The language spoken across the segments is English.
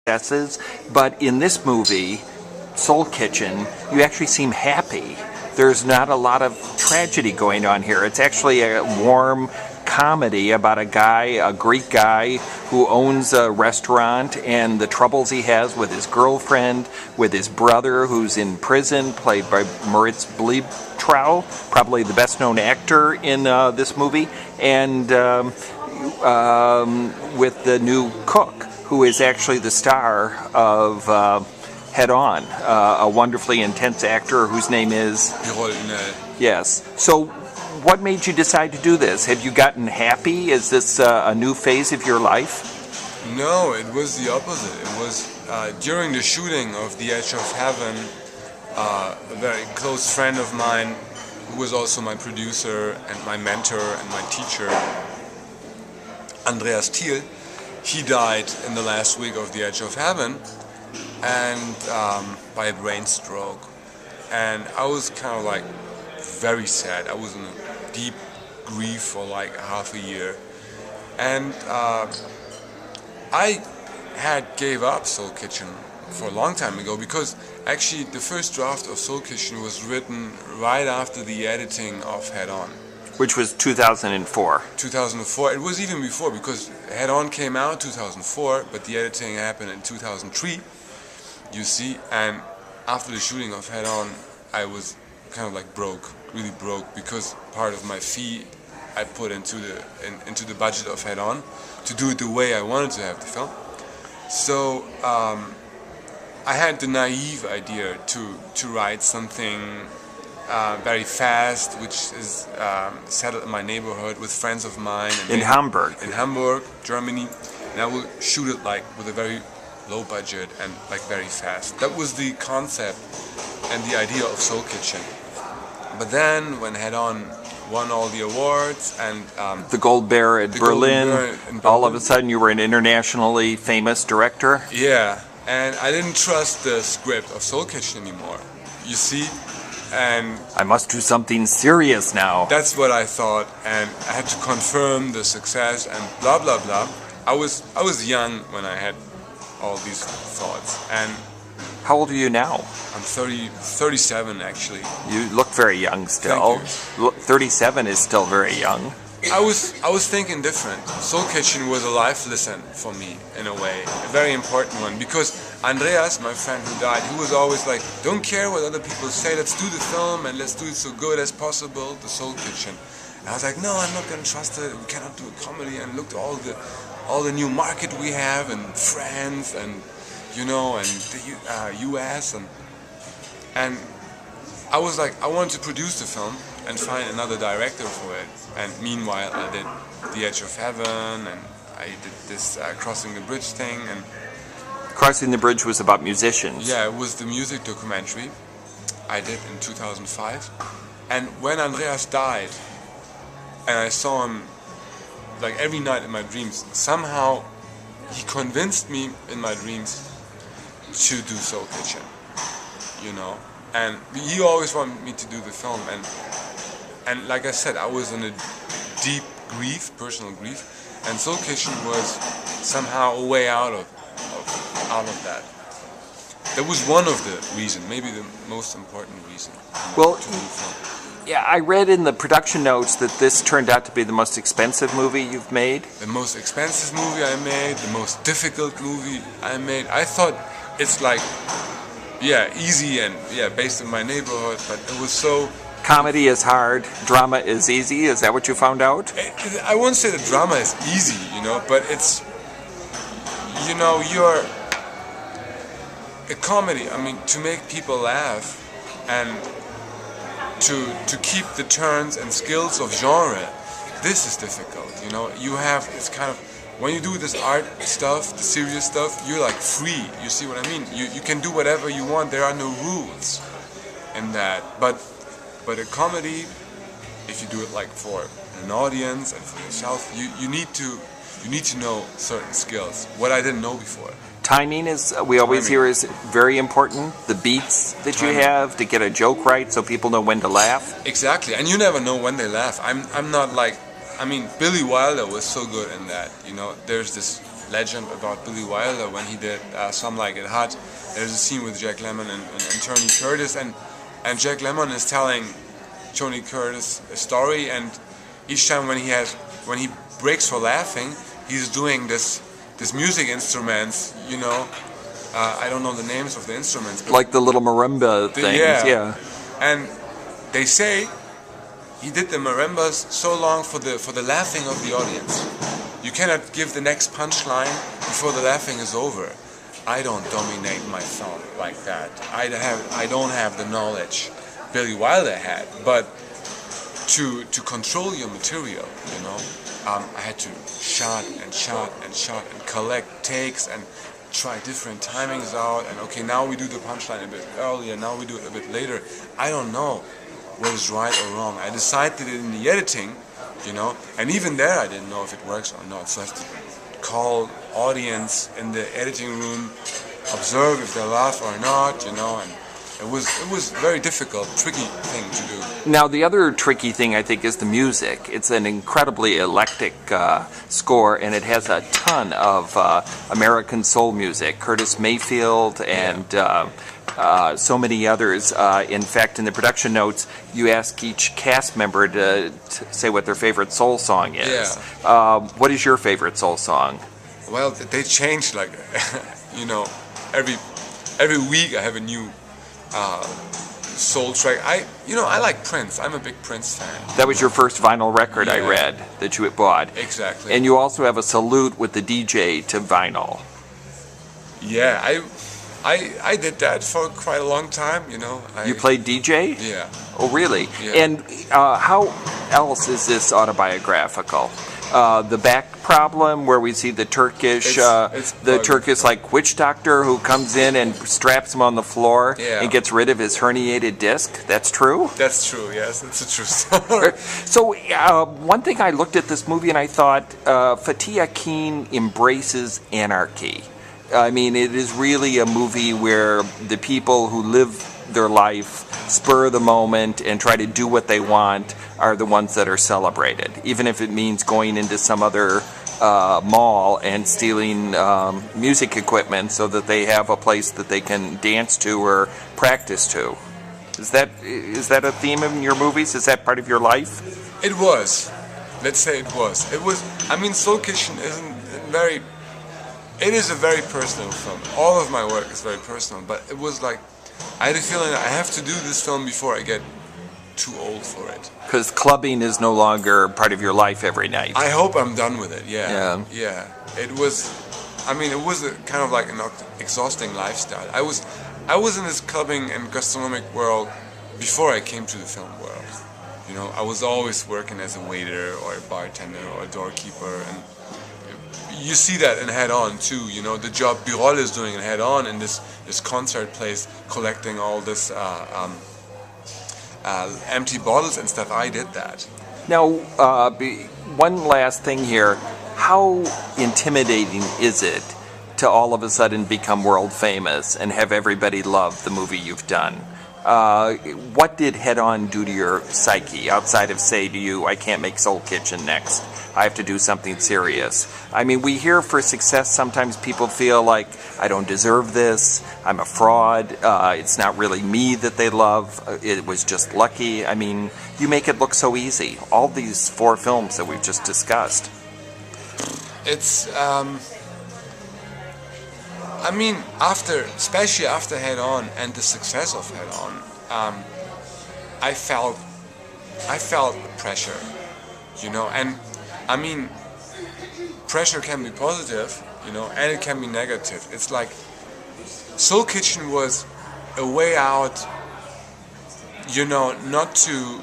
successes, but in this movie, Soul Kitchen, you actually seem happy. There's not a lot of tragedy going on here. It's actually a warm comedy about a Greek guy who owns a restaurant and the troubles he has with his girlfriend, with his brother who's in prison, played by Moritz Bleibtreu, probably the best known actor in this movie, and with the new cook, who is actually the star of Head On, a wonderfully intense actor whose name is... Yes. So what made you decide to do this? Have you gotten happy? Is this a new phase of your life? No, it was the opposite. It was during the shooting of The Edge of Heaven, a very close friend of mine, who was also my producer and my mentor and my teacher, Andreas Thiel, he died in the last week of The Edge of Heaven, and by a brain stroke. And I was kind of like very sad. I was in a deep grief for like half a year. And I had gave up Soul Kitchen for a long time ago, because actually the first draft of Soul Kitchen was written right after the editing of Head On. Which was 2004. 2004. It was even before, because Head On came out 2004, but the editing happened in 2003, you see. And after the shooting of Head On, I was kind of like broke, really broke, because part of my fee I put into the budget of Head On to do it the way I wanted to have the film. So I had the naive idea to write something very fast, which is settled in my neighborhood with friends of mine. In Hamburg. In Hamburg, Germany. And I will shoot it like with a very low budget and like very fast. That was the concept and the idea of Soul Kitchen. But then when Head On won all the awards and the Gold Bear at Berlin, all of a sudden you were an internationally famous director. Yeah, and I didn't trust the script of Soul Kitchen anymore, you see. And I must do something serious now. That's what I thought, and I had to confirm the success and blah blah blah. I was young when I had all these thoughts. And how old are you now? I'm 37 actually. You look very young still. Thank you. 37 is still very young. I was thinking different. Soul Kitchen was a life lesson for me, in a way, a very important one, because Andreas, my friend who died, he was always like, don't care what other people say, let's do the film and let's do it so good as possible, the Soul Kitchen. And I was like, no, I'm not going to trust it, we cannot do a comedy. And looked at all the new market we have, and France, and you know, and the US, and I was like, I wanted to produce the film and find another director for it. And meanwhile, I did The Edge of Heaven, and I did this Crossing the Bridge thing. And Crossing the Bridge was about musicians. Yeah, it was the music documentary I did in 2005. And when Andreas died, and I saw him like every night in my dreams, somehow he convinced me in my dreams to do Soul Kitchen, you know. And he always wanted me to do the film, and like I said, I was in a deep grief, personal grief, and Soul Kitchen was somehow a way out of that. That was one of the reasons, maybe the most important reason. Well, yeah, I read in the production notes that this turned out to be the most expensive movie you've made. The most expensive movie I made, the most difficult movie I made. I thought it's like, yeah, easy and yeah, based in my neighborhood, but it was so... Comedy is hard, drama is easy, is that what you found out? I won't say that drama is easy, you know, but it's, you know, you're... A comedy, I mean, to make people laugh and to keep the turns and skills of genre, this is difficult, you know. You have, it's kind of, when you do this art stuff, the serious stuff, you're like free, you see what I mean? You can do whatever you want, there are no rules in that. But a comedy, if you do it like for an audience and for yourself, you need to know certain skills, what I didn't know before. Timing is, we always hear, is very important. The beats that you have to get a joke right so people know when to laugh. Exactly, and you never know when they laugh. I'm not like, I mean, Billy Wilder was so good in that, you know. There's this legend about Billy Wilder when he did Some Like It Hot. There's a scene with Jack Lemmon and Tony Curtis, and Jack Lemmon is telling Tony Curtis a story, and each time when he breaks for laughing, he's doing this music instruments, you know. I don't know the names of the instruments, but like the little marimba things. Yeah. And they say he did the marimbas so long for the laughing of the audience. You cannot give the next punchline before the laughing is over. I don't dominate my film like that. I don't have the knowledge Billy Wilder had, but to control your material, you know, I had to shot and collect takes and try different timings out, and okay, now we do the punchline a bit earlier, now we do it a bit later. I don't know what is right or wrong. I decided it in the editing, you know, and even there I didn't know if it works or not. So I have to call audience in the editing room, observe if they laugh or not, you know, and it was very difficult, tricky thing to do. Now, the other tricky thing, I think, is the music. It's an incredibly eclectic score, and it has a ton of American soul music. Curtis Mayfield and so many others. In fact, in the production notes, you ask each cast member to say what their favorite soul song is. What is your favorite soul song? Well, they change, like, you know, every week I have a new soul track. I like Prince. I'm a big Prince fan. That was your first vinyl record, I read, that you had bought. Exactly. And you also have a salute with the DJ to vinyl. Yeah, I did that for quite a long time, you know. You played DJ? Yeah. Oh, really? Yeah. And how else is this autobiographical? The back problem, where we see the Turkish, Turkish like witch doctor who comes in and straps him on the floor and gets rid of his herniated disc. That's true? That's true. Yes, it's a true story. So one thing, I looked at this movie and I thought Fatih Akin embraces anarchy. I mean, it is really a movie where the people who live their life, spur of the moment, and try to do what they want are the ones that are celebrated, even if it means going into some other mall and stealing music equipment so that they have a place that they can dance to or practice to. Is that a theme in your movies? Is that part of your life? It was. Let's say it was. It was. I mean, Soul Kitchen isn't very. It is a very personal film. All of my work is very personal, but it was like, I had a feeling that I have to do this film before I get too old for it. Because clubbing is no longer part of your life every night. I hope I'm done with it, yeah. It was, I mean, it was a kind of like an exhausting lifestyle. I was in this clubbing and gastronomic world before I came to the film world. You know, I was always working as a waiter or a bartender or a doorkeeper, and you see that in Head On too, you know, the job Birol is doing in Head On in this concert place, collecting all this empty bottles and stuff. I did that. Now, one last thing here. How intimidating is it to all of a sudden become world famous and have everybody love the movie you've done? What did Head On do to your psyche, outside of say to you, I can't make Soul Kitchen next, I have to do something serious? I mean, we hear for success sometimes people feel like, I don't deserve this, I'm a fraud, it's not really me that they love, it was just lucky. I mean, you make it look so easy. All these 4 films that we've just discussed. It's, I mean, especially after Head On and the success of Head On, I felt pressure, you know, and I mean, pressure can be positive, you know, and it can be negative. It's like Soul Kitchen was a way out, you know, not to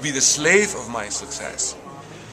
be the slave of my success.